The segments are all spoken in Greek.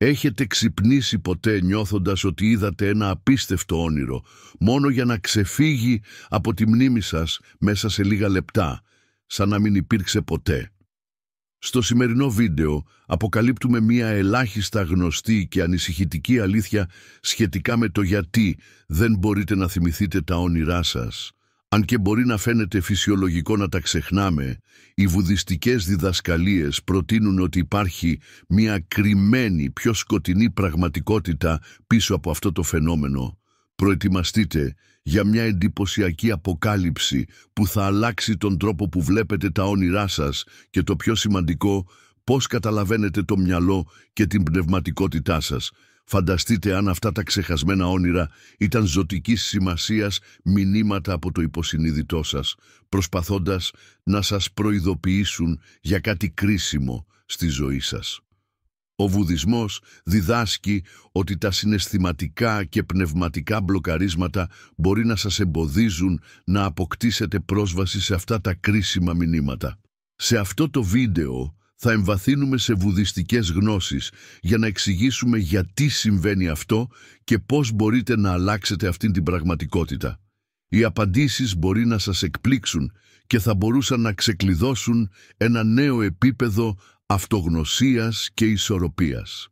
Έχετε ξυπνήσει ποτέ νιώθοντας ότι είδατε ένα απίστευτο όνειρο, μόνο για να ξεφύγει από τη μνήμη σας μέσα σε λίγα λεπτά, σαν να μην υπήρξε ποτέ? Στο σημερινό βίντεο αποκαλύπτουμε μία ελάχιστα γνωστή και ανησυχητική αλήθεια σχετικά με το γιατί δεν μπορείτε να θυμηθείτε τα όνειρά σας. Αν και μπορεί να φαίνεται φυσιολογικό να τα ξεχνάμε, οι βουδιστικές διδασκαλίες προτείνουν ότι υπάρχει μία κρυμμένη, πιο σκοτεινή πραγματικότητα πίσω από αυτό το φαινόμενο. Προετοιμαστείτε για μια εντυπωσιακή αποκάλυψη που θα αλλάξει τον τρόπο που βλέπετε τα όνειρά σας και, το πιο σημαντικό, πώς καταλαβαίνετε το μυαλό και την πνευματικότητά σας. Φανταστείτε αν αυτά τα ξεχασμένα όνειρα ήταν ζωτικής σημασίας μηνύματα από το υποσυνείδητό σας, προσπαθώντας να σας προειδοποιήσουν για κάτι κρίσιμο στη ζωή σας. Ο Βουδισμός διδάσκει ότι τα συναισθηματικά και πνευματικά μπλοκαρίσματα μπορεί να σας εμποδίζουν να αποκτήσετε πρόσβαση σε αυτά τα κρίσιμα μηνύματα. Σε αυτό το βίντεο θα εμβαθύνουμε σε βουδιστικές γνώσεις για να εξηγήσουμε γιατί συμβαίνει αυτό και πώς μπορείτε να αλλάξετε αυτήν την πραγματικότητα. Οι απαντήσεις μπορεί να σας εκπλήξουν και θα μπορούσαν να ξεκλειδώσουν ένα νέο επίπεδο αυτογνωσίας και ισορροπίας.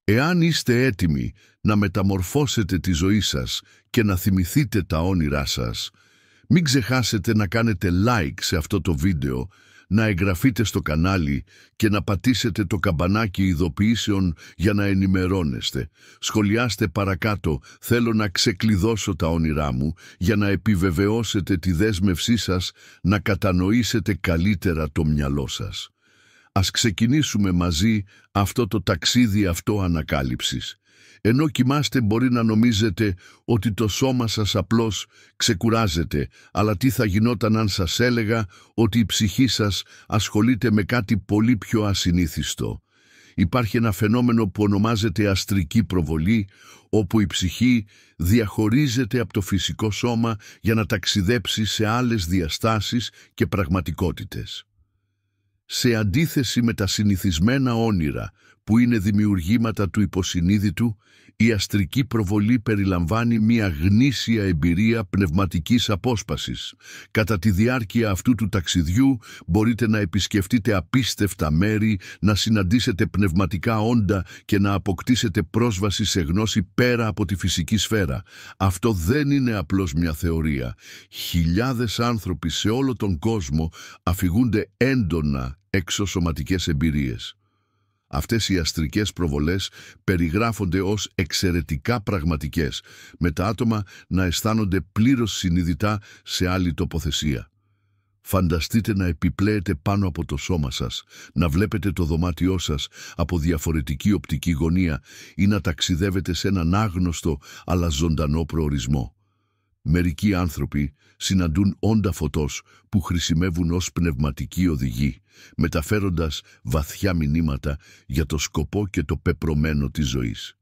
Εάν είστε έτοιμοι να μεταμορφώσετε τη ζωή σας και να θυμηθείτε τα όνειρά σας, μην ξεχάσετε να κάνετε like σε αυτό το βίντεο, να εγγραφείτε στο κανάλι και να πατήσετε το καμπανάκι ειδοποιήσεων για να ενημερώνεστε. Σχολιάστε παρακάτω «Θέλω να ξεκλειδώσω τα όνειρά μου» για να επιβεβαιώσετε τη δέσμευσή σας να κατανοήσετε καλύτερα το μυαλό σας. Ας ξεκινήσουμε μαζί αυτό το ταξίδι αυτοανακάλυψης. Ενώ κοιμάστε μπορεί να νομίζετε ότι το σώμα σας απλώς ξεκουράζεται, αλλά τι θα γινόταν αν σας έλεγα ότι η ψυχή σας ασχολείται με κάτι πολύ πιο ασυνήθιστο? Υπάρχει ένα φαινόμενο που ονομάζεται αστρική προβολή, όπου η ψυχή διαχωρίζεται από το φυσικό σώμα για να ταξιδέψει σε άλλες διαστάσεις και πραγματικότητες. Σε αντίθεση με τα συνηθισμένα όνειρα, που είναι δημιουργήματα του υποσυνείδητου, η αστρική προβολή περιλαμβάνει μια γνήσια εμπειρία πνευματικής απόσπασης. Κατά τη διάρκεια αυτού του ταξιδιού μπορείτε να επισκεφτείτε απίστευτα μέρη, να συναντήσετε πνευματικά όντα και να αποκτήσετε πρόσβαση σε γνώση πέρα από τη φυσική σφαίρα. Αυτό δεν είναι απλώς μια θεωρία. Χιλιάδες άνθρωποι σε όλο τον κόσμο αφηγούνται έντονα εξωσωματικές εμπειρίες. Αυτές οι αστρικές προβολές περιγράφονται ως εξαιρετικά πραγματικές, με τα άτομα να αισθάνονται πλήρως συνειδητά σε άλλη τοποθεσία. Φανταστείτε να επιπλέετε πάνω από το σώμα σας, να βλέπετε το δωμάτιό σας από διαφορετική οπτική γωνία ή να ταξιδεύετε σε έναν άγνωστο αλλά ζωντανό προορισμό. Μερικοί άνθρωποι συναντούν όντα φωτός που χρησιμεύουν ως πνευματικοί οδηγοί, μεταφέροντας βαθιά μηνύματα για το σκοπό και το πεπρωμένο της ζωής.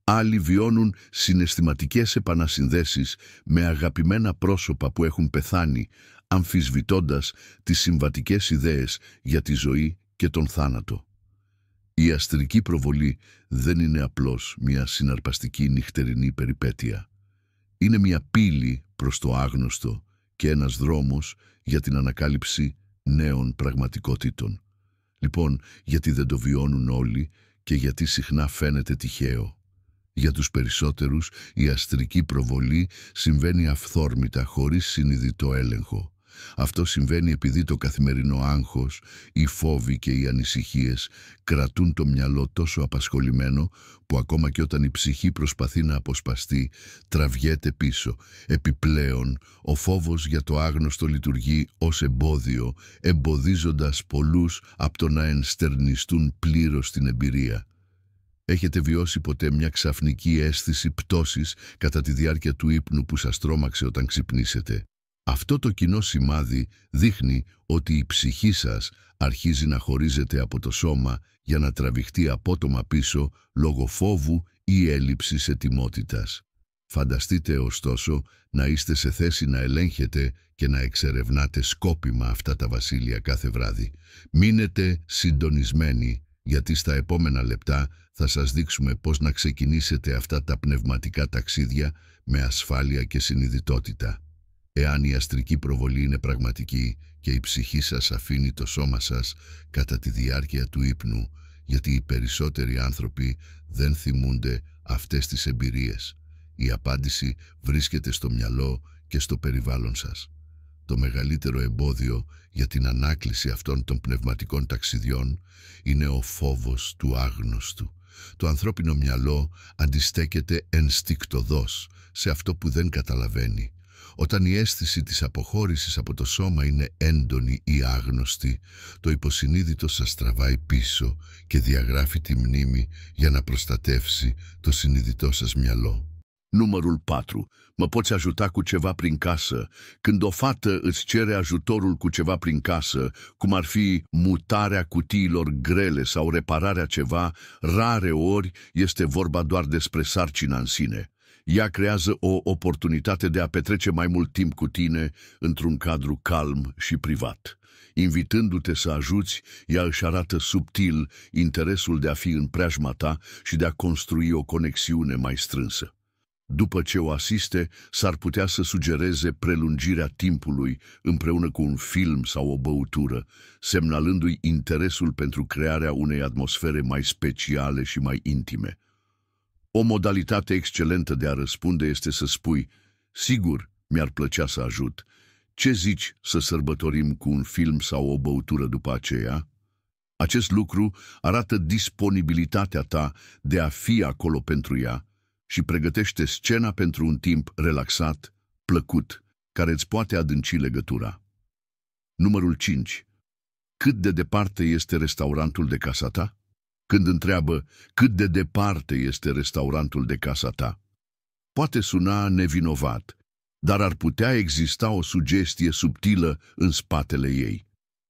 Άλλοι βιώνουν συναισθηματικές επανασυνδέσεις με αγαπημένα πρόσωπα που έχουν πεθάνει, αμφισβητώντας τις συμβατικές ιδέες για τη ζωή και τον θάνατο. Η αστρική προβολή δεν είναι απλώς μια συναρπαστική νυχτερινή περιπέτεια. Είναι μια πύλη προς το άγνωστο και ένας δρόμος για την ανακάλυψη νέων πραγματικότητων. Λοιπόν, γιατί δεν το βιώνουν όλοι και γιατί συχνά φαίνεται τυχαίο? Για τους περισσότερους, η αστρική προβολή συμβαίνει αυθόρμητα, χωρίς συνειδητό έλεγχο. Αυτό συμβαίνει επειδή το καθημερινό άγχος, οι φόβοι και οι ανησυχίες κρατούν το μυαλό τόσο απασχολημένο που ακόμα και όταν η ψυχή προσπαθεί να αποσπαστεί, τραβιέται πίσω. Επιπλέον, ο φόβος για το άγνωστο λειτουργεί ως εμπόδιο, εμποδίζοντας πολλούς από το να ενστερνιστούν πλήρως την εμπειρία. Έχετε βιώσει ποτέ μια ξαφνική αίσθηση πτώσης κατά τη διάρκεια του ύπνου που σας τρόμαξε όταν ξυπνήσετε? Αυτό το κοινό σημάδι δείχνει ότι η ψυχή σας αρχίζει να χωρίζεται από το σώμα για να τραβηχτεί απότομα πίσω λόγω φόβου ή έλλειψης ετοιμότητας. Φανταστείτε ωστόσο να είστε σε θέση να ελέγχετε και να εξερευνάτε σκόπιμα αυτά τα βασίλεια κάθε βράδυ. Μείνετε συντονισμένοι Γιατί στα επόμενα λεπτά θα σας δείξουμε πώς να ξεκινήσετε αυτά τα πνευματικά ταξίδια με ασφάλεια και συνειδητότητα. Εάν η αστρική προβολή είναι πραγματική και η ψυχή σας αφήνει το σώμα σας κατά τη διάρκεια του ύπνου, γιατί οι περισσότεροι άνθρωποι δεν θυμούνται αυτές τις εμπειρίες. Η απάντηση βρίσκεται στο μυαλό και στο περιβάλλον σας. Το μεγαλύτερο εμπόδιο για την ανάκληση αυτών των πνευματικών ταξιδιών είναι ο φόβος του άγνωστου. Το ανθρώπινο μυαλό αντιστέκεται ενστικτωδώς σε αυτό που δεν καταλαβαίνει. Όταν η αίσθηση της αποχώρησης από το σώμα είναι έντονη ή άγνωστη, το υποσυνείδητο σας τραβάει πίσω και diagράφει τη mnimi για να προστατεύσει το συνειδητό σας mυαλό. Numărul 4. Mă poți ajuta cu ceva prin casă? Când o fată îți cere ajutorul cu ceva prin casă, cum ar fi mutarea cutiilor grele sau repararea ceva, rare ori este vorba doar despre sarcina în sine. Ea creează o oportunitate de a petrece mai mult timp cu tine într-un cadru calm și privat. Invitându-te să ajuți, ea își arată subtil interesul de a fi în preajma ta și de a construi o conexiune mai strânsă. După ce o asiste, s-ar putea să sugereze prelungirea timpului împreună cu un film sau o băutură, semnalându-i interesul pentru crearea unei atmosfere mai speciale și mai intime. O modalitate excelentă de a răspunde este să spui: sigur, mi-ar plăcea să ajut. Ce zici să sărbătorim cu un film sau o băutură după aceea? Acest lucru arată disponibilitatea ta de a fi acolo pentru ea și pregătește scena pentru un timp relaxat, plăcut, care îți poate adânci legătura. Numărul 5. Cât de departe este restaurantul de casa ta? Când întreabă cât de departe este restaurantul de casa ta, poate suna nevinovat, dar ar putea exista o sugestie subtilă în spatele ei.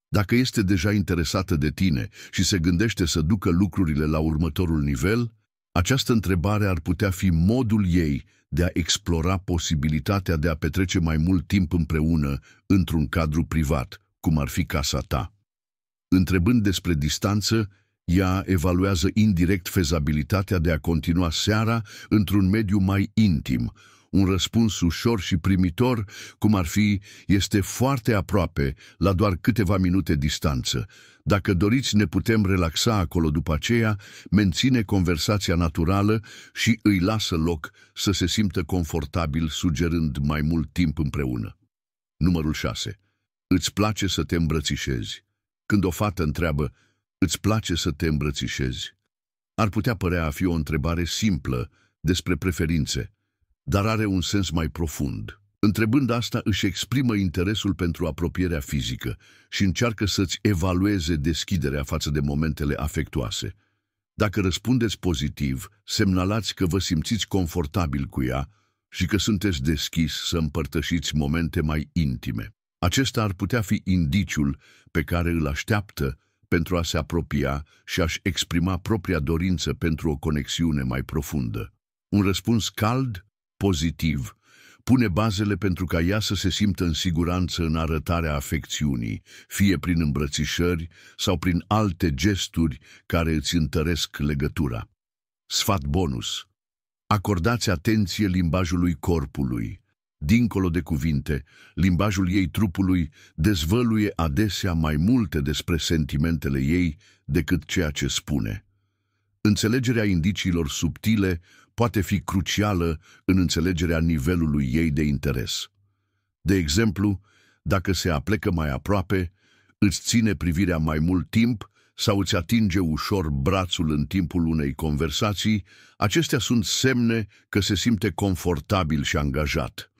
Dacă este deja interesată de tine și se gândește să ducă lucrurile la următorul nivel, această întrebare ar putea fi modul ei de a explora posibilitatea de a petrece mai mult timp împreună într-un cadru privat, cum ar fi casa ta. Întrebând despre distanță, ea evaluează indirect fezabilitatea de a continua seara într-un mediu mai intim. Un răspuns ușor și primitor, cum ar fi: este foarte aproape, la doar câteva minute distanță. Dacă doriți, ne putem relaxa acolo după aceea, menține conversația naturală și îi lasă loc să se simtă confortabil, sugerând mai mult timp împreună. Numărul 6. Îți place să te îmbrățișezi? Când o fată întreabă: îți place să te îmbrățișezi? Ar putea părea a fi o întrebare simplă despre preferințe, dar are un sens mai profund. Întrebând asta, își exprimă interesul pentru apropierea fizică și încearcă să-ți evalueze deschiderea față de momentele afectuoase. Dacă răspundeți pozitiv, semnalați că vă simțiți confortabil cu ea și că sunteți deschis să împărtășiți momente mai intime. Acesta ar putea fi indiciul pe care îl așteaptă pentru a se apropia și a-și exprima propria dorință pentru o conexiune mai profundă. Un răspuns cald, pozitiv, pune bazele pentru ca ea să se simtă în siguranță în arătarea afecțiunii, fie prin îmbrățișări sau prin alte gesturi care îți întăresc legătura. Sfat bonus. Acordați atenție limbajului corpului. Dincolo de cuvinte, limbajul ei trupului dezvăluie adesea mai multe despre sentimentele ei decât ceea ce spune. Înțelegerea indiciilor subtile poate fi crucială în înțelegerea nivelului ei de interes. De exemplu, dacă se aplecă mai aproape, îți ține privirea mai mult timp sau îți atinge ușor brațul în timpul unei conversații, acestea sunt semne că se simte confortabil și angajat.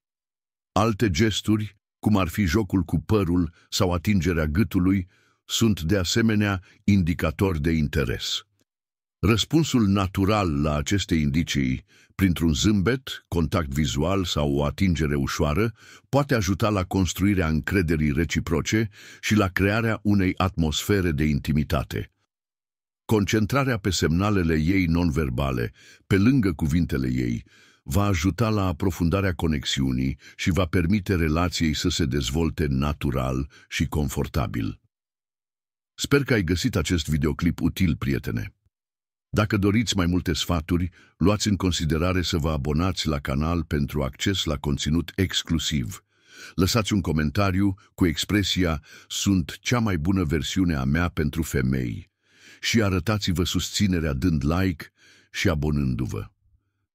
Alte gesturi, cum ar fi jocul cu părul sau atingerea gâtului, sunt de asemenea indicatori de interes. Răspunsul natural la aceste indicii, printr-un zâmbet, contact vizual sau o atingere ușoară, poate ajuta la construirea încrederii reciproce și la crearea unei atmosfere de intimitate. Concentrarea pe semnalele ei non-verbale, pe lângă cuvintele ei, va ajuta la aprofundarea conexiunii și va permite relației să se dezvolte natural și confortabil. Sper că ai găsit acest videoclip util, prietene. Dacă doriți mai multe sfaturi, luați în considerare să vă abonați la canal pentru acces la conținut exclusiv. Lăsați un comentariu cu expresia "Sunt cea mai bună versiune a mea pentru femei" și arătați-vă susținerea dând like și abonându-vă.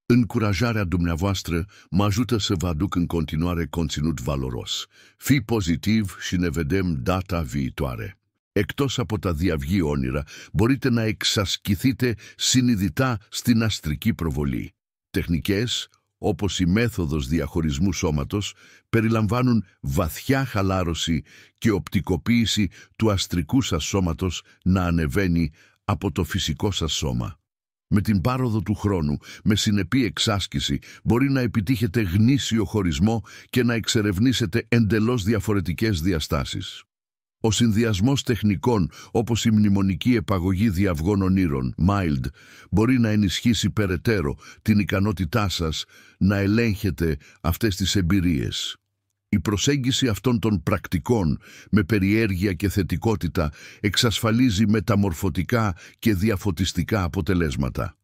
Încurajarea dumneavoastră mă ajută să vă aduc în continuare conținut valoros. Fii pozitiv și ne vedem data viitoare. Εκτός από τα διαυγή όνειρα, μπορείτε να εξασκηθείτε συνειδητά στην αστρική προβολή. Τεχνικές, όπως η μέθοδος διαχωρισμού σώματος, περιλαμβάνουν βαθιά χαλάρωση και οπτικοποίηση του αστρικού σας σώματος να ανεβαίνει από το φυσικό σας σώμα. Με την πάροδο του χρόνου, με συνεπή εξάσκηση, μπορεί να επιτύχετε γνήσιο χωρισμό και να εξερευνήσετε εντελώς διαφορετικές διαστάσεις. Ο συνδυασμός τεχνικών, όπως η μνημονική επαγωγή διαυγών ονείρων, mild, μπορεί να ενισχύσει περαιτέρω την ικανότητά σας να ελέγχετε αυτές τις εμπειρίες. Η προσέγγιση αυτών των πρακτικών με περιέργεια και θετικότητα εξασφαλίζει μεταμορφωτικά και διαφωτιστικά αποτελέσματα.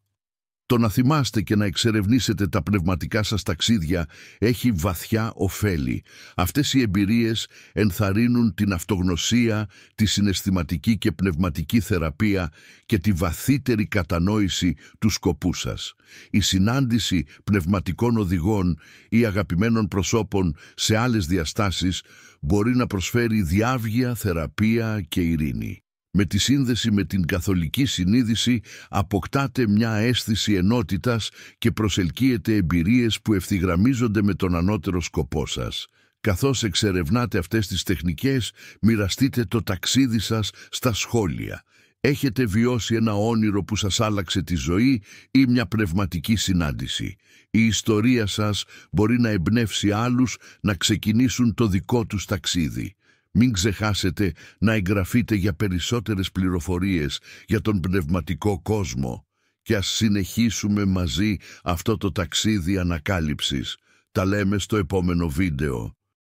Το να θυμάστε και να εξερευνήσετε τα πνευματικά σας ταξίδια έχει βαθιά ωφέλη. Αυτές οι εμπειρίες ενθαρρύνουν την αυτογνωσία, τη συναισθηματική και πνευματική θεραπεία και τη βαθύτερη κατανόηση του σκοπού σας. Η συνάντηση πνευματικών οδηγών ή αγαπημένων προσώπων σε άλλες διαστάσεις μπορεί να προσφέρει διάβγεια, θεραπεία και ειρήνη. Με τη σύνδεση με την καθολική συνείδηση αποκτάτε μια αίσθηση ενότητας και προσελκύετε εμπειρίες που ευθυγραμμίζονται με τον ανώτερο σκοπό σας. Καθώς εξερευνάτε αυτές τις τεχνικές, μοιραστείτε το ταξίδι σας στα σχόλια. Έχετε βιώσει ένα όνειρο που σας άλλαξε τη ζωή ή μια πνευματική συνάντηση. Η ιστορία σας μπορεί να εμπνεύσει άλλους να ξεκινήσουν το δικό τους ταξίδι. Μην ξεχάσετε να εγγραφείτε για περισσότερες πληροφορίες για τον πνευματικό κόσμο και ας συνεχίσουμε μαζί αυτό το ταξίδι ανακάλυψης. Τα λέμε στο επόμενο βίντεο.